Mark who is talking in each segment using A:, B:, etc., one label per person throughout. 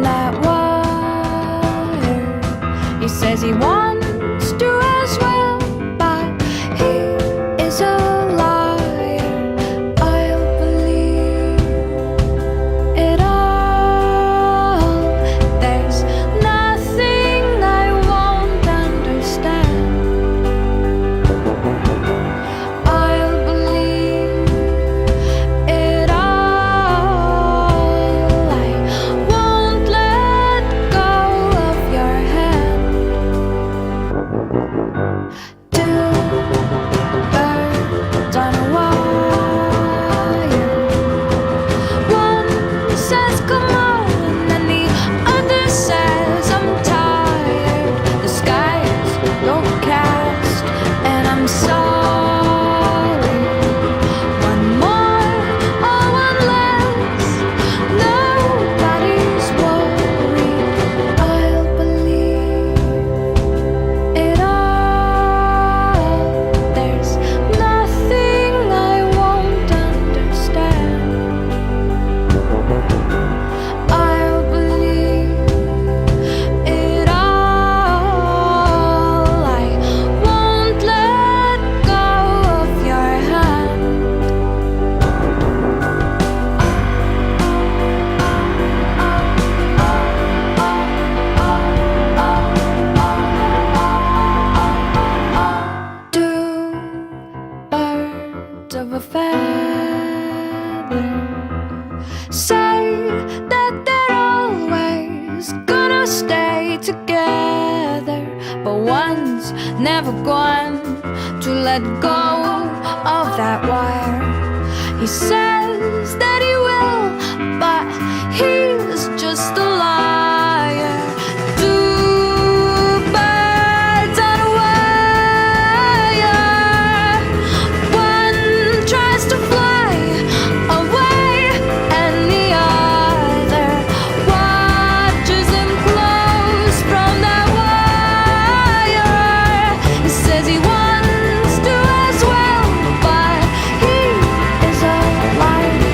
A: that wire. He says he wants to as well, but he is a liar. I'll believe it all. There's nothing I won't understand. I'll believe it all. I won't let go of your hand. Two birds on a wire. One says come on, and the other says I'm tired. The sky is overcast, and I'm sorry. One more or one less, nobody's worried. I'll believe it all. There's nothing I won't understand. I'll believe it all. I won't let go of your hand. Two birds of a feather say that they're always gonna stay together, but one's never going to let go of that wire. He says that he will, but he's just a liar. Two birds on a wire. One tries to fly away, and the other watches him close from that wire. He says he wants to as well, but he is a liar.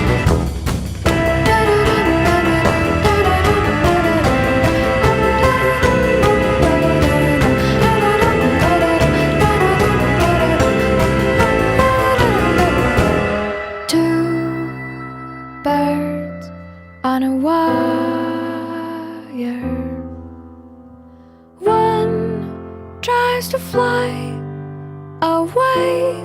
A: Two birds on a wire. One tries to fly away,